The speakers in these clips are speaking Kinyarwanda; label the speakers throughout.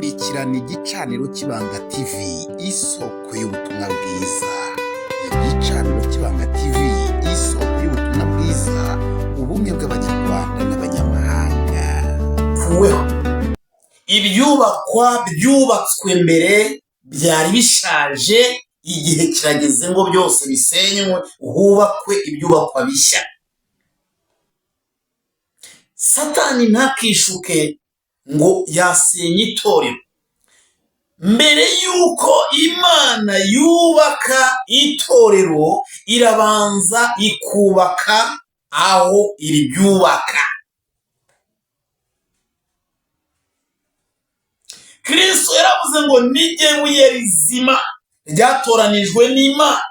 Speaker 1: kurikirana igicaniro cy'Ibanga TV, isoko y'ubutumwa bwiza. Igicaniro cy'Ibanga TV, isoko y'ubutumwa bwiza, ubumwe bw'Abanyarwanda n'abanyamahanga. Kuweho ibyubakwa byubatswe mbere byari bishaje, igihe kirageze ngo byose bisenywe, hubakwe ibyubakwa bishya. Satani ntakishuke ngo yasenye itorero. Mbere yuko Imana yubaka itorero, irabanza ikubaka aho iribyubaka. Kristo yaravuze ngo nijye buye rizima ryatoranijwe n'Imana,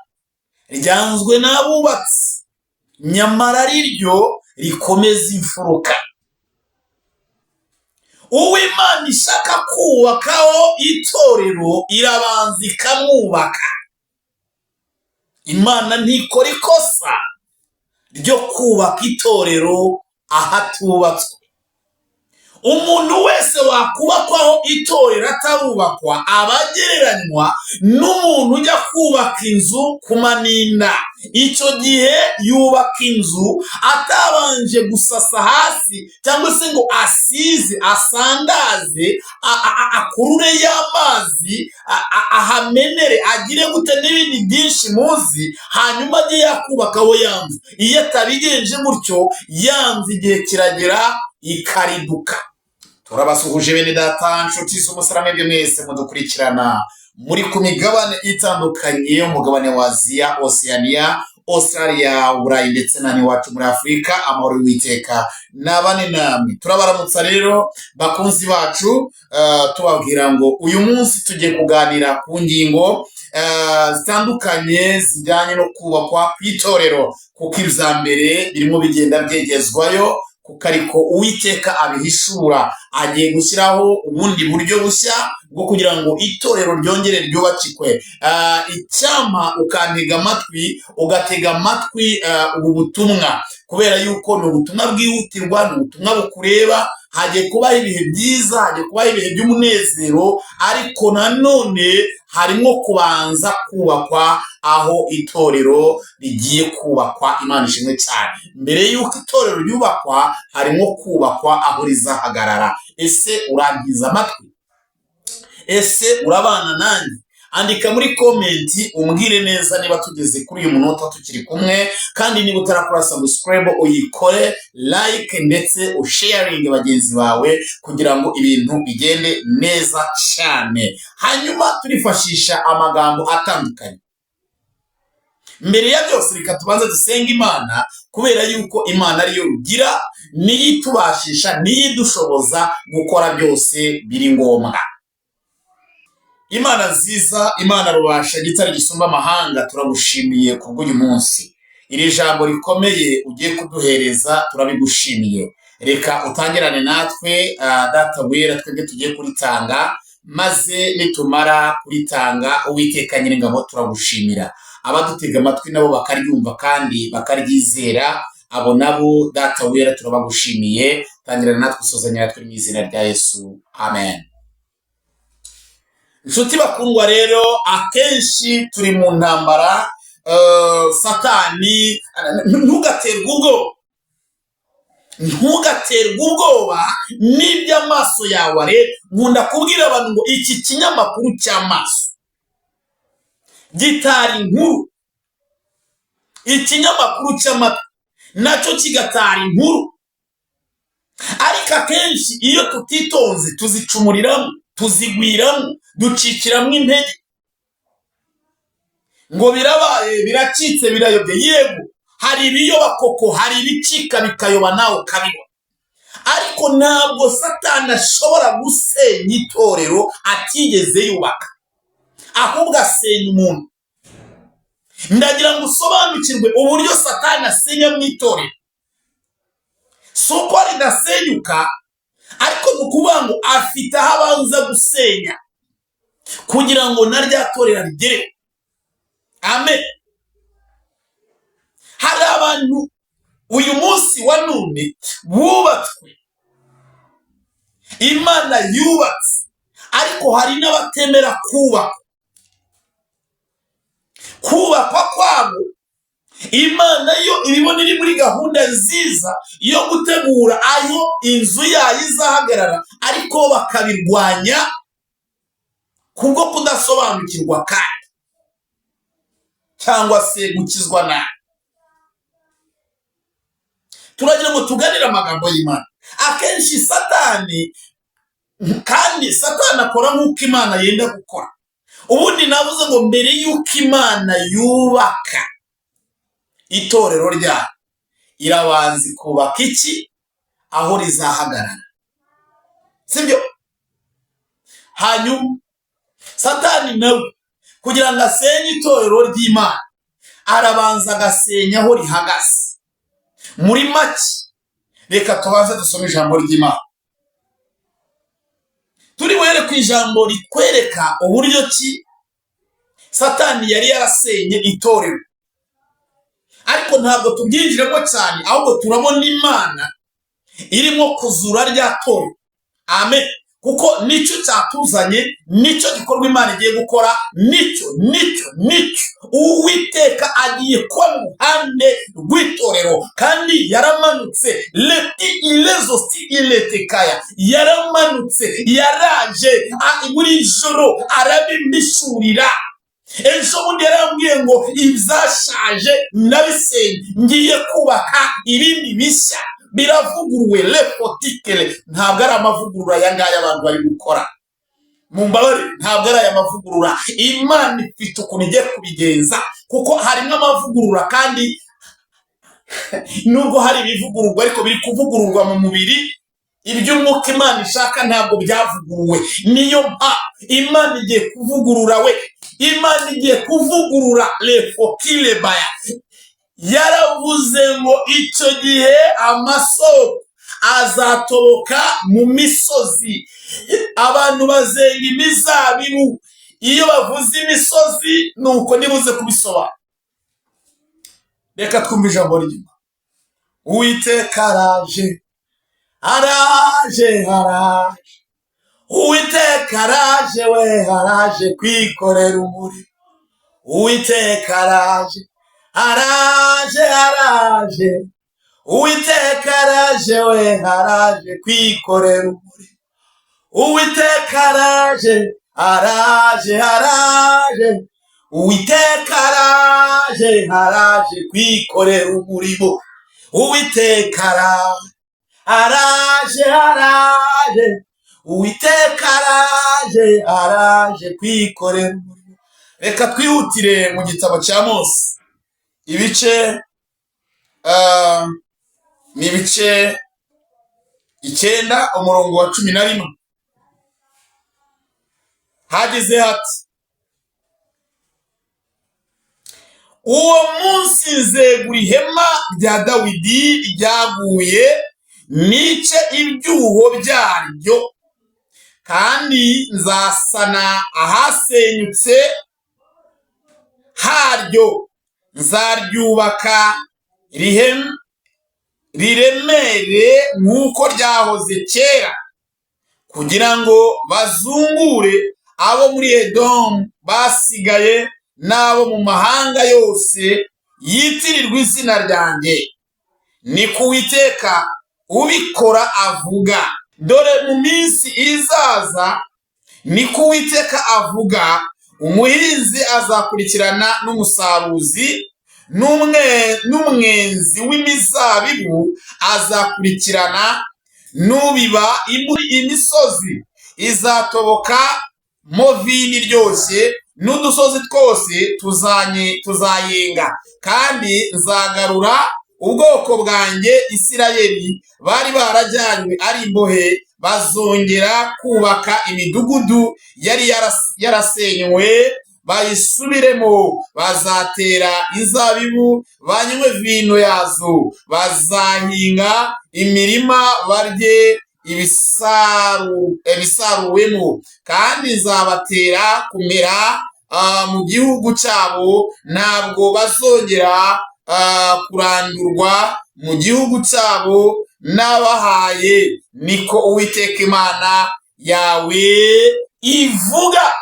Speaker 1: ryanzwe n'abubatsi, nyamara riryo rikomeza imfuruka. Uw'Imana ishaka kubakaho itorero, irabanza ikamwubaka. Imana ntikora ikosa ryo kubaka itorero ahatubatswe. Umuntu wese wakubakwaho itorero atarubakwa aba agereranywa n'umuntu ujya kubaka inzu ku manina. Icyo gihe yubaka inzu atabanje gusasa hasi, cyangwa se ngo asize, asandaze, akurure y'amazi, ahamenere, agire gute n'ibindi byinshi muzi, hanyuma ajye yakubakaho ya nzu. Iyo atabigenje gutyo, ya nzu igihe kiragera ikariduka. Turabasuhuje bene data, nshuti z'umusarane mwese mudukurikirana muri ku migabane itandukanye, umugabane wa Aziya, Oceania, Australia, Burayi ndetse na n'iwacu muri Afurika. Amahoro y'Uwiteka nabane namwe. Turabaramutsa rero bakunzi bacu, tubabwira ngo uyu munsi tugiye kuganira ku ngingo zitandukanye zijyanye no kubakwa kw'itorero, kuko ibya mbere birimo bigenda byegezwayo, kuko ariko Uwiteka abihishura. Agiye gushyiraho ubundi buryo bushya bwo kugira ngo itorero ryongere ryubakikwe. Icyampa ukantega amatwi, ugatega amatwi ubu butumwa, kubera yuko ni ubutumwa bwihutirwa, ni ubutumwa bukureba. Hagiye kubaho ibihe byiza, hagiye kubaho ibihe by'umunezero, ariko nanone harimo kubanza kubakwa aho itorero rigiye kubakwa. Imana ishimwe cyane. Mbere yuko itorero ryubakwa, harimo kubakwa aho rizahagarara. Ese urangiza amatwi? Ese urabana nanjye? Andika muri komenti umbwire neza niba tugeze kuri uyu munota tukiri kumwe, kandi niba utarakora subscribe uyikore, like ndetse usharing bagenzi bawe, kugira ngo ibintu bigende neza cyane. Hanyuma turifashisha amagambo atandukanye. Mbere ya byose reka tubanze dusenga Imana, kubera yuko Imana ariyo rugira, niyo itubashisha, niyo idushoboza gukora byose biri ngombwa. Imana nziza, Imana rubasha, gitare gisumba amahanga, turagushimiye kubw'uyu munsi. Iri jambo rikomeye ugiye kuduhereza turabigushimiye. Reka utangirane natwe data wera, twebwe tugiye kuritanga, maze nitumara kuritanga Uwiteka Nyiringabo turagushimira. Abadutega amatwi nabo bakaryumva kandi bakaryizera, abo nabo data wera turabagushimiye. Tangirane natwe, usozanya natwe mu izina rya Yesu, amen. Inshuti bakundwa rero, akenshi turi mu ntambara. Satani, ntugaterwe ubwoba, ntugaterwe ubwoba n'iby'amaso yawe areba. Nkunda kubwira abantu ngo iki kinyamakuru cy'amaso gitara inkuru, ikinyamakuru cy'amatwi nacyo kigatara inkuru, ariko akenshi iyo tutitonze tuzicumuriramo, tuzigwiramo, ducikiramo intege, ngo birabaye, biracitse, birayobye. Yego, hari ibiyoba koko, hari ibicika bikayoba nawe ukabiba, ariko ntabwo Satani ashobora gusenya itorero atigeze yubaka, ahubwo asenya umuntu. Ndagira ngo usobanukirwe uburyo Satani asenya mu itorero. Si uko ridasenyuka, ariko ni ukuvuga ngo afite aho abanza gusenya kugira ngo na rya torero rigereho. Amen. Hari abantu uyu munsi wa none bubatswe, Imana yubatse, ariko hari n'abatemera kubakwa kwabo Imana yo ibibona iri muri gahunda nziza yo gutegura ayo inzu yayo izahagarara, ariko bakabirwanya kubwo kudasobanukirwa kandi cyangwa se gukizwa nabi. Turagira ngo tuganire amagambo y'Imana. Akenshi Satani akora nk'uko Imana yenda gukora. Ubundi navuze ngo mbere y'uko Imana yubaka itorero ryayo, irabanza kubaka iki? Aho rizahagarara, sibyo? Hanyuma Satani nawe kugira ngo asenye itorero ry'Imana, arabanza agasenya aho rihagaze. Muri make, reka tubanze dusome ijambo ry'Imana. Turi buhere ku ijambo ritwereka uburyo ki Satani yari yarasenye itorero, ariko ntabwo tubyinjiremo cyane, ahubwo turabona Imana irimo kuzura rya torero. Amen. Kuko nicyo cyatuzanye, nicyo gikorwa Imana igiye gukora, nicyo Uwiteka agiye kuba mu ruhande rw'itorero. Kandi yaramanutse, yaramanutse, yaraje buri joro arabimbishurira. Ejo bundi yarambwiye ngo ibyashaje nabisenye, ngiye kubaka ibindi bishya biravuguruwe. Lepotikele, ntabwo ari amavugurura aya ngaya abantu bari gukora. Mumbabare, ntabwo ari aya mavugurura. Imana ifite ukuntu igiye kubigenza, kuko harimo amavugurura kandi nubwo hari ibivugururwa ariko biri kuvugururwa mu mubiri. Iby'umwuka Imana ishaka ntabwo byavuguruwe. Niyo Imana igiye kuvugurura Imana igiye kuvugurura lefokile baya. Yaravuze ngo icyo gihe amasoko azatoboka mu misozi, abantu bazenga imizabibu. Iyo bavuze imisozi nuko nibuze kubisobanura. Reka twumve ijambo ry'Imana. Uwiteka araje, Uwiteka araje, araje kwikorera umurimo. Uwiteka araje, Uwiteka araje, araje kwikorera umurimo. Uwiteka araje, Uwiteka araje kwikorera umurimo. Uwiteka araje, Uwiteka araje kwikorera umurimo. Reka twihutire mu gitabo cya Mose. Ibice ni ibice 9 umurongo wa 11. Hagize hati: uwo munsi nzegura ihema rya Dawidi ryaguye, nice ibyuho byaryo, kandi nzasana ahasenyutse haryo, nzaryubaka riremere nk'uko ryahoze kera, kugira ngo bazungure abo muri Edomu basigaye n'abo mu mahanga yose yitirirwa izina ryanjye. Ni ku Uwiteka ubikora avuga. Dore mu minsi izaza, ni ku Uwiteka avuga, umuhinzi azakurikirana n'umusaruzi, n'umwenzi w'imizabibu azakurikirana n'ubiba. Imisozi izatoboka mo vino iryoshye, n'udusozi twose tuzayenga. Kandi nzagarura ubwoko bwanjye Isirayeli bari barajyanywe ari imbohe, bazongera kubaka imidugudu yari yarasenywe, bayisubiremo. Bazatera inzabibu, banywe vino yazo, bazahinga imirima, barye ibisaruwemo. Kandi nzabatera kumera mu gihugu cyabo, ntabwo bazongera kurandurwa mu gihugu cyabo nabahaye, niko Uwiteka Imana yawe ivuga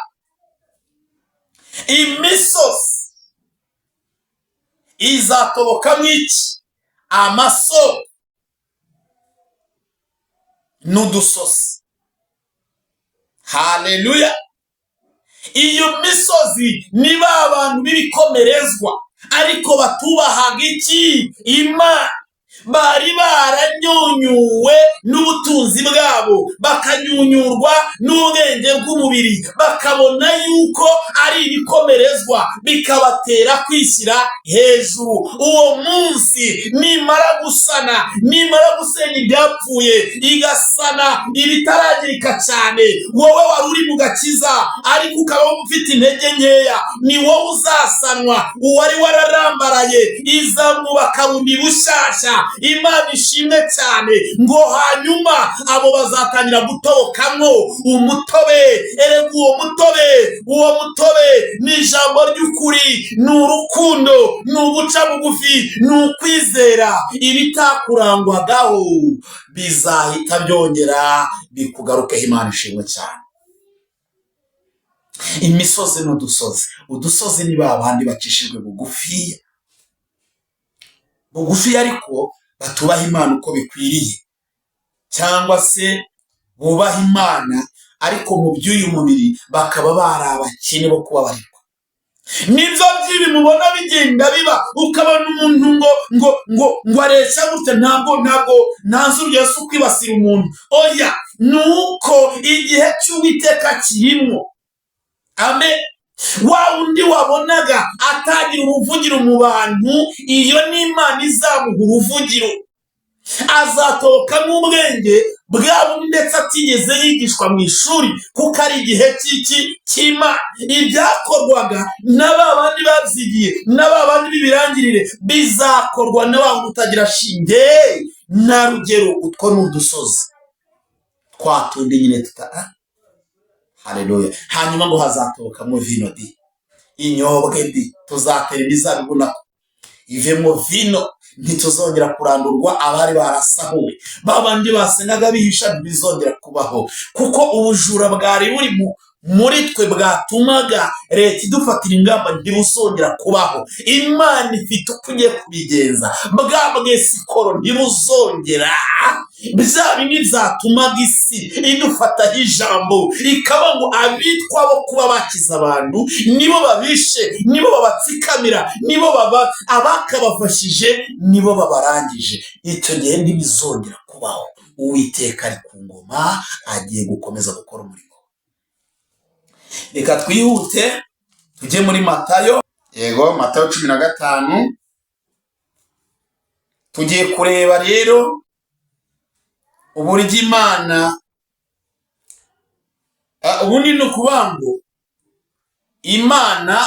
Speaker 1: imisozi izatobokamo iki? Amasoko n'udusozi. Haleluya! Iyo misozi ni ba bantu b'ibikomerezwa ariko batubahaga iki? Imana. Bari baranyunyuwe n'ubutunzi bwabo, bakanyunyurwa n'ubwenge bw'umubiri, bakabona yuko ari ibikomerezwa, bikabatera kwishyira hejuru. Uwo munsi nimara gusenya ibyapfuye, igasana ibitaragirika cyane, wowe wari uri mu gakiza ariko ukaba ufite intege nkeya, ni wowe uzasanwa. Uwari wararambaraye izamwubaka bundi bushyashya. Imana ishimwe cyane ngo hanyuma abo bazatangira gutobokamwo umutobe. Erega uwo mutobe ni ijambo ry'ukuri, ni urukundo, ni uguca bugufi, ni ukwizera. Ibitakurangwagaho bizahita byongera bikugarukeho. Imana ishimwe cyane. Imisozi n'udusozi. Udusozi ni ba bandi bacishijwe bugufi ariko batubaha Imana uko bikwiriye, cyangwa se bubaha Imana ariko mu by'uyu mubiri bakaba bari abakene bo kubabarirwa. Nibyo by'ibi mubona bigenda biba, ukabona umuntu ngo aresha gutya. Ntabwo ntazi urugero si ukwibasira umuntu, oya, nuko igihe cy'Uwiteka kirimo. Amen. Wa undi wabonaga atagira uruvugiro mu bantu, iyo ni Imana izamuha uruvugiro. Azatokamo ubwenge bwabo ndetse atigeze yigishwa mu ishuri, kuko ari igihe cy'Imana. Ibyakorwaga n'abandi babyigiye, n'abandi b'ibirangirire, bizakorwa n'abantu utagira shinge na rugero. Utwo ni udusozi twatundi nyine tuta. Haleluya. Hanyuma ngo hazatokamo vino di, inyobwe di, tuzatera imizabibu nako ivemo vino. Ntituzongera kurandurwa abari barasahuwe, babandi basengaga bihisha ntibizongera kubaho, kuko ubujura bwari buri muri twe bwatumaga leta idufatira ingamba ntibuzongera kubaho. Imana ifite uko ugiye kubigenza. Bwa bwesikoro ntibuzongera. Bya bimwe byatumaga isi idufataho ijambo ikaba ngo abitwa bo kuba bakiza abantu nibo babishe, nibo babatsikamira, nibo abakabafashije nibo babarangije. Icyo gihe ntibizongera kubaho. Uwiteka ari ku ngoma, agiye gukomeza gukora umurimo. Reka twihute tujye muri Matayo. Yego, Matayo 15. Tugiye kureba rero uburyo Imana, ubundi ni ukuvuga ngo Imana,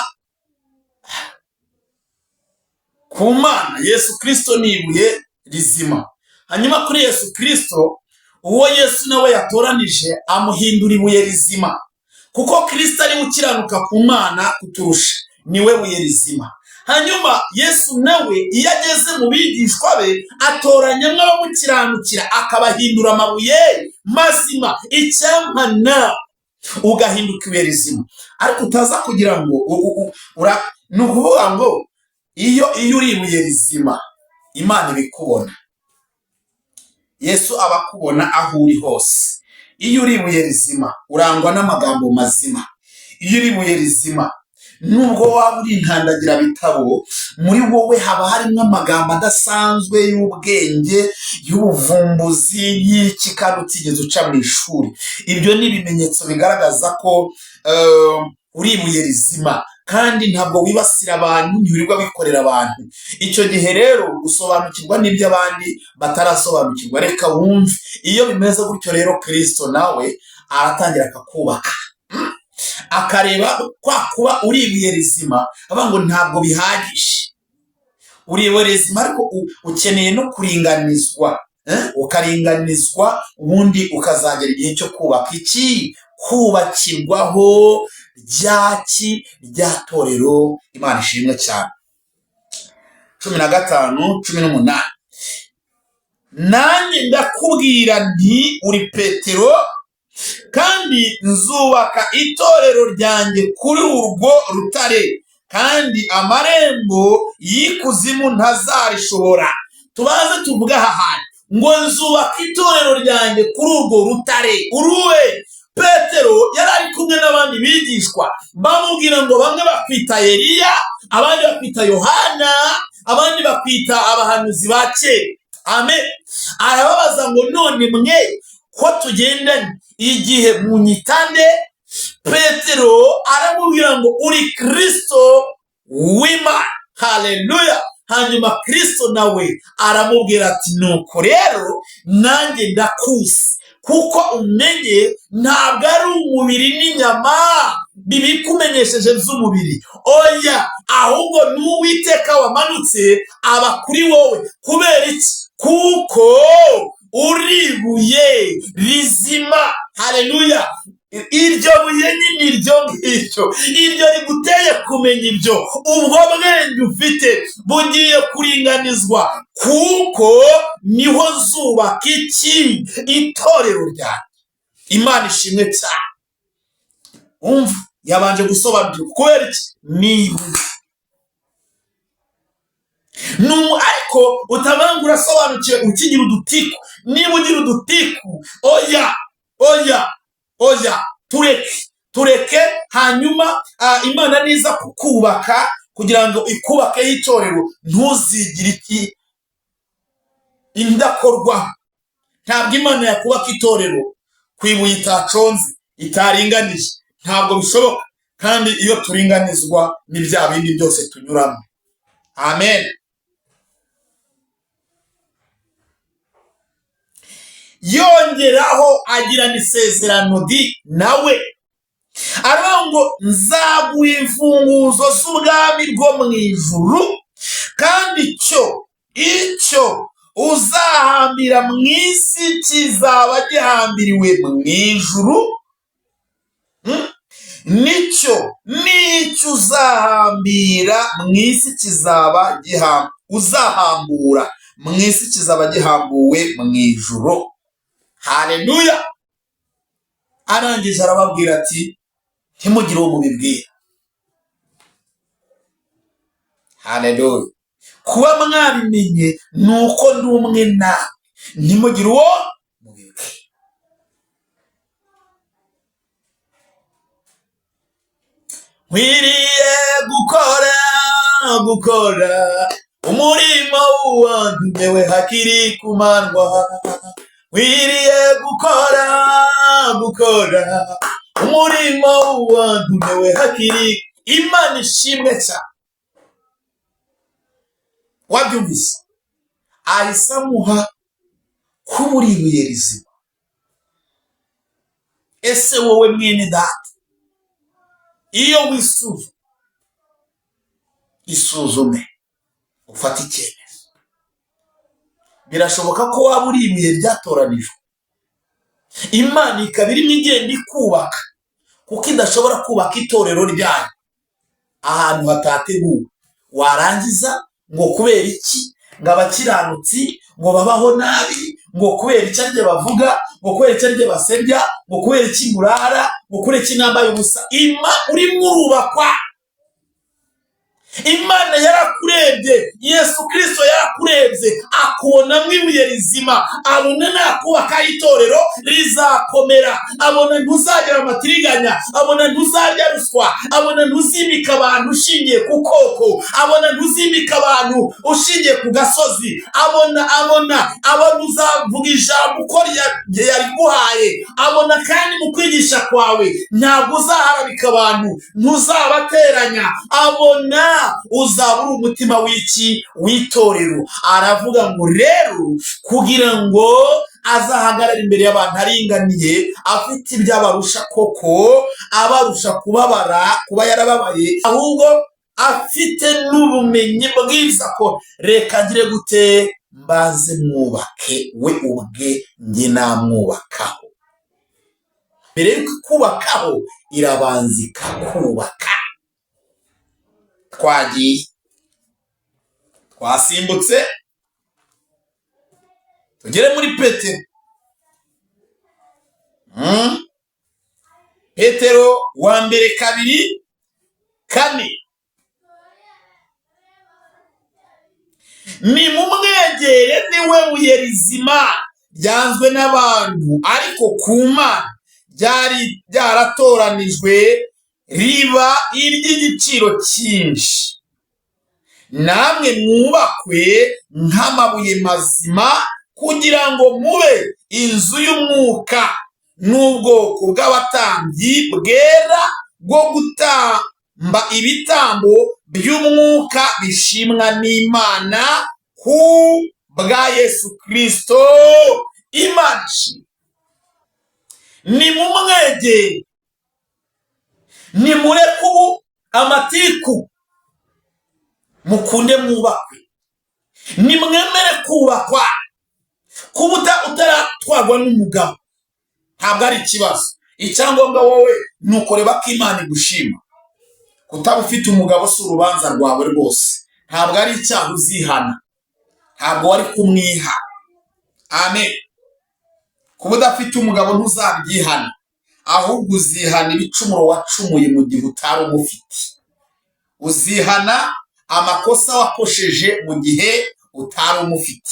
Speaker 1: ku Mana Yesu Kristo ni ibuye rizima. Hanyuma kuri Yesu Kristo, uwo Yesu nawe yatoranije amuhindura ibuye rizima, kuko Kristo ari gukiranuka ku Mana kuturusha, niwe buye rizima. Hanyuma Yesu nawe iyo ageze mu bigishwa be atoranyamo abamukiranukira, akabahindura amabuye mazima. Icyamana ugahinduka ibuye rizima. Ariko utaza kugira ngo ni ukuvuga ngo iyo uri ibuye rizima, Imana ibikubona. Yesu aba akubona aho uri hose. Iyo uri ibuye rizima urangwa n'amagambo mazima. Iyo uri ibuye rizima, nubwo waba uri inkandagira bitabo, muri wowe haba harimo amagambo adasanzwe y'ubwenge, y'ubuvumbuzi, y'iki kandi utigeze uca mu ishuri. Ibyo ni ibimenyetso bigaragaza ko uri ibuye rizima, kandi ntabwo wibasira abantu, ntiwirirwa bikorera abantu. Icyo gihe rero gusobanukirwa n'ibyo abandi batarasobanukirwa. Reka wumve, iyo bimeze gutyo rero Kristo nawe aratangira akakubaka, akareba kwa kuba uri ibuye rizima, avuga ngo ntabwo bihagije. Uri ibuye rizima ariko ukeneye no kuringanizwa, ukaringanizwa, ubundi ukazagera igihe cyo kubaka iki? Kubakirwaho rya torero. Imana ishimwe cyane. 15:18. Nanjye ndakubwira nti uri Petero, kandi nzubaka itorero ryanjye kuri urwo rutare, kandi amarembo y'ikuzimu ntazarishobora. Tubaze tuvuga aha hantu ngo nzubaka itorero ryanjye kuri urwo rutare. Uruwe Petero yari ari kumwe n'abandi bigishwa, bamubwira ngo bamwe bakwita Eliya, abandi bakwita Yohana, abandi bakwita abahanuzi ba kera. Amen. Arababaza ngo none mwe ko tugendanye igihe munyitande? Petero aramubwira ngo uri Kristo w'Imana. Haleluya. Hanyuma Kristo nawe aramubwira ati nuko rero nanjye ndakuzi, kuko umenye ntabwo ari umubiri n'inyama bibikumenyesheje by'umubiri, oya, ahubwo n'Uwiteka wamanutse aba kuri wowe. Kubera iki? Kuko uri ibuye rizima. Haleluya. Iryo buye nyine iryo ngiryo, iryo riguteye kumenya ibyo, ubwo bwenge ufite bugiye kuringanizwa, kuko niho zubaka iki? Itorero ryanjye. Imana ishimwe cyane. Umva, yabanje gusobanukirwa kubera iki? Ariko utabanga urasobanukiwe ukigira udutiku. Niba ugira udutiku, oya, tureke, hanyuma Imana niza kukubaka kugira ngo ikubakeho itorero, ntuzigire iki? Indakorwa. Ntabwo Imana yakubaka itorero ku ibuye itaconze, itaringanije. Ntabwo bishoboka. Kandi iyo turinganizwa ni bya bindi byose tunyuramo. Amen. Yongeraho agirana isezerano nawe, aravuga ngo nzaguha imfunguzo z'ubwami bwo mu ijuru, kandi icyo uzahambira mu isi kizaba gihambiriwe mu ijuru, n'icyo uzahambira mu isi kizaba uzahambura mu isi kizaba gihambuwe mu ijuru. Haleluya. Arangije arababwira ati ntimugire uwo mubibwira. Haleluya. Kuba mwabimenye nuko ndi umwe nawe, ntimugire uwo mubibwira. Nkwiriye gukora umurimo w'uwantumye hakiri ku manywa. Nkwiriye gukora umurimo w'uwantumye hakiri. Imana ishimwe cyane. Wabyumvise? Ahise amuha kuba uri ibuye rizima. Ese wowe mwene data, iyo isuzume ufata icyemezo. Birashoboka ko waba uri ibuye ryatoranijwe, Imana ikaba irimo igenda ikubaka, kuko idashobora kubaka itorero ryayo ahantu hatateguwe. Warangiza ngo kubera iki? Ngo abakiranutsi ngo babaho nabi, ngo kubera iki aribyo bavuga, ngo kubera iki aribyo basebya, ngo kubera iki murara, ngo kubera iki nambaye ubusa. Urimo urubakwa. Imana yarakurebye, Yesu Kristo yarakurebye, akubonamo ibuye rizima, abona nakubaka itorero rizakomera, abona ntuzagera amatiriganya, abona ntuzarya ruswa, abona ntuzimika abantu ushingiye ku koko, abona ntuzimika abantu ushingiye ku gasozi, abona uzavuga ijambo uko yariguhaye, abona kandi mu kwigisha kwawe ntabwo uzaharabika abantu, ntuzabateranya, abona uzaba uri umutima w'itorero. Aravuga ngo rero kugira ngo azahagarara imbere y'abantu aringaniye, afite ibyo abarusha koko, abarusha kubabara, kuba yarababaye, ahubwo afite n'ubumenyi bwiza ko reka ngire gute mbanze mwubake we ubwe njye namwubakaho. Mbere y'uko kubakaho irabanza ikakubaka. Twagiye, twasimbutse tugere muri Petero. Petero wa mbere 2:4. Nimumwegere, niwe buye rizima ryanzwe n'abantu, ariko ku Mana ryari ryaratoranijwe, riba iry'igiciro cyinshi. Namwe mwubakwe nk'amabuye mazima, kugira ngo mube inzu y'umwuka n'ubwoko bw'abatambyi bwera, bwo gutamba ibitambo by'umwuka bishimwa n'Imana ku bwa Yesu Kristo Imana. Nimumwegere, nimureke ubu amatiku, mukunde mwubakwe, nimwemere kubakwa. Kuba utaratwarwa n'umugabo ntabwo ari ikibazo. Icyangombwa wowe ni ukureba ko Imana igushima. Kutaba ufite umugabo si urubanza rwawe rwose, ntabwo ari icyaha uzihana, ntabwo wari kumwiha. Amen. Kuba udafite umugabo ntuzabyihana, ahubwo uzihana ibicumuro wacumuye mu gihe utari umufite. Uzihana amakosa wakosheje mu gihe utari umufite.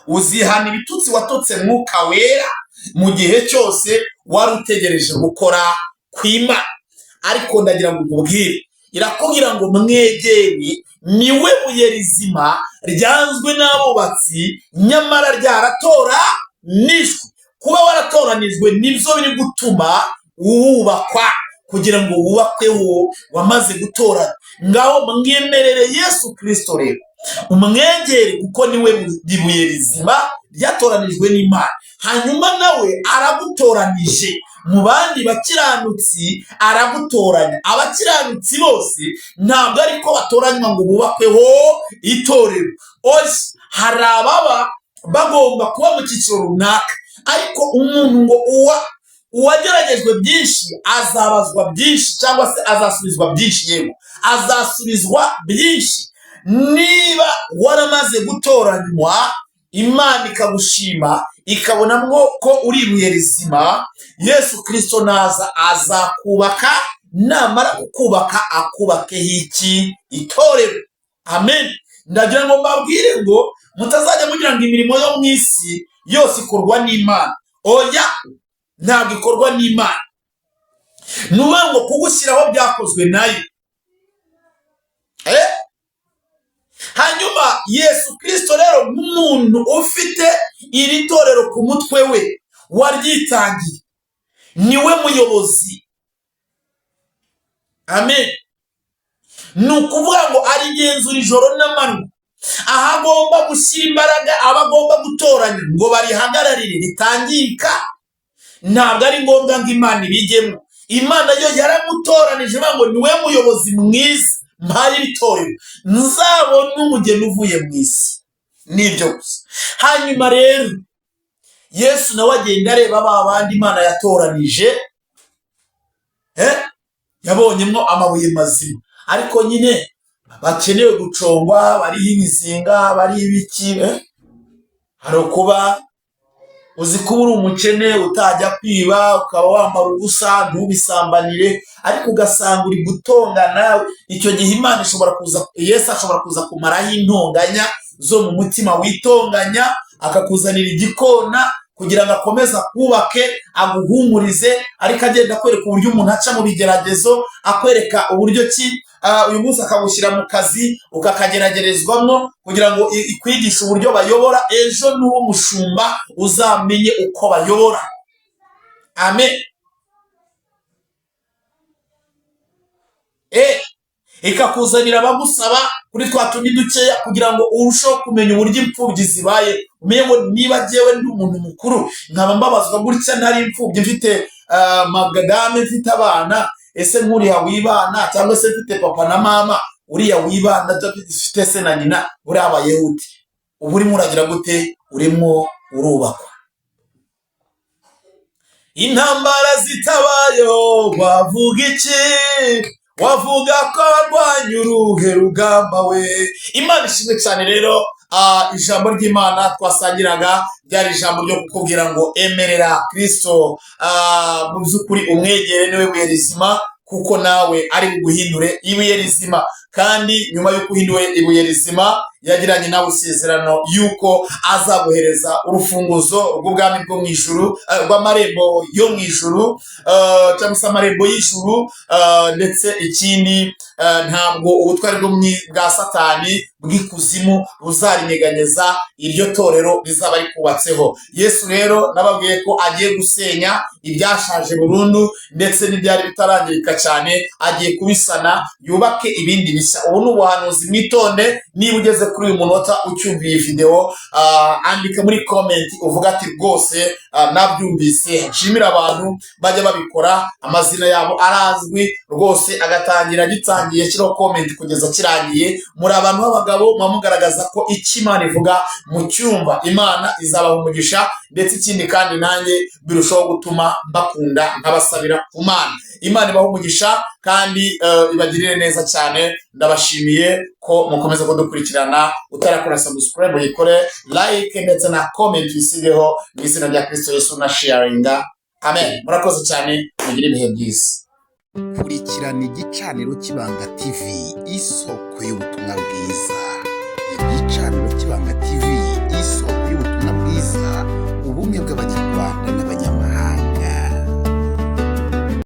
Speaker 1: Uzihana ibitutsi watotse Mwuka Wera mu gihe cyose wari utegereje gukora kw'Imana. Ariko ndagira ngo nkubwire, irakubwira ngo mwegere, niwe buye rizima ryanzwe n'abubatsi, nyamara ryaratoranijwe. Kuba waratoranijwe nibyo biri gutuma wubakwa, kugira ngo wubakweho wamaze gutorana. Ngaho mwemerere Yesu Kristo rero, umwegere, kuko niwe buye rizima ryatoranijwe n'Imana. Hanyuma nawe aragutoranije mu bandi bakiranutsi, aragutoranya. Abakiranutsi bose ntabwo ariko batoranywa ngo bubakweho itorero. Hari ababa bagomba kuba mu cyiciro runaka, ariko umuntu ngo uwageragejwe byinshi azabazwa byinshi, cyangwa se azasubizwa byinshi. Yego, azasubizwa byinshi. Niba waramaze gutoranywa, Imana ikagushima, ikabonamo ko uri ibuye rizima, Yesu Kristo naza azakubaka. Namara kukubaka, akubakeho iki? Itorero. Amen. Ndagira ngo mbabwire ngo mutazajya mugira ngo imirimo yo mu isi yose ikorwa n'Imana. Oya, ntabwo ikorwa n'Imana. Nuba ngo kugushyiraho byakozwe nayo. Hanyuma Yesu Kristo rero, nk'umuntu ufite iri torero ku mutwe we, waryitangiye, niwe muyobozi. Amen. Ni ukuvuga ngo arigenzura ijoro n'amanywa, aho agomba gushyira imbaraga, aba agomba gutoranya ngo barihagararire ritangirika. Ntabwo ari ngombwa ngo Imana ibigemo. Imana yo yaramutoranije, ngo niwe muyobozi mwiza mpaye itorero, nzabona umugeni uvuye mu isi. Nibyo gusa. Hanyuma rero Yesu nawe agenda areba ba bandi Imana yatoranije, yabonyemo amabuye mazima, ariko nyine bakenewe gucongwa, bariho imizinga, bariho ibiki. Hari ukuba uzi ko uri umukene, utajya kwiba, ukaba wambara ubusa, ntubisambanire, ariko ugasanga uri gutongana. Icyo gihe Imana ishobora kuza, Yesu ashobora kuza kumaraho intonganya zo mu mutima witonganya, akakuzanira igikona kugira ngo akomeze akubake, aguhumurize. Ariko agenda akwereka uburyo umuntu aca mu bigeragezo, akwereka uburyo ki uyu munsi akagushyira mu kazi ukakageragerezwamo, kugira ngo ikwigishe uburyo bayobora. Ejo n'uwo umushumba uzamenye uko bayobora. Amen. Ikakuzanira abagusaba kuri twa tundi dukeya, kugira ngo urusheho kumenya uburyo imfubyi zibaye. Umenye ngo niba jyewe ndi umuntu mukuru, nkaba mbabazwa gutya, ntari imfubyi, mfite magadame, mfite abana, ese nk'uriya wibana, cyangwa se mfite papa na mama, uriya wibana dufite se na nyina, uriya abayehudi, ubu urimo uragira gute? Urimo urubakwa. Intambara zitabayeho wavuga iki? Wavuga ko warwanya uruhe rugamba we? Imana ishimwe cyane rero. ijambo ry'Imana twasangiraga ryari ijambo ryo kukubwira ngo emerera Kristo, mu by'ukuri umwegere, niwe buye rizima, kuko nawe ari buguhindure ibuye rizima. Kandi nyuma y'uko uhinduwe ibuye rizima, yagiranye nawe isezerano yuko azaguhereza urufunguzo rw'ubwami bwo mu ijuru, rw'amarembo yo mu ijuru, cyangwa se amarembo y'ijuru. Ndetse ikindi, ntabwo ubutware bwa Satani bw'ikuzimu buzarinyeganyeza iryo torero rizaba rikubatseho. Yesu rero nababwiye ko agiye gusenya ibyashaje burundu ndetse n'ibyari bitarangirika cyane, agiye kubisana yubake ibindi bishya. Ubu ni ubuhanuzi, mwitonde. Niba ugeze kuri uyu munota ucyumviye video, andika muri comment uvuga ati rwose nabyumvise. Nshimira abantu bajya babikora, amazina yabo arazwi rwose, gitangiye kiriho comment kugeza kirangiye. Muri abantu b'abagabo mugaragaza ko icyo Imana ivuga mu cyumba, Imana izabaha umugisha. Ndetse ikindi kandi nanjye birushaho gutuma mbakunda nkabasabira ku Mana. Imana ibaha umugisha kandi ibagirire neza cyane. Ndabashimiye ko mukomeza kudukurikirana. Utarakora subscribe uyikore, like ndetse na comment wisigeho mu izina rya Kristo Yesu na sharinga. Amen. Murakoze cyane, mugire ibihe byiza.
Speaker 2: Kurikirana igicaniro cy'Ibanga TV, isoko y'ubutumwa bwiza. Igicaniro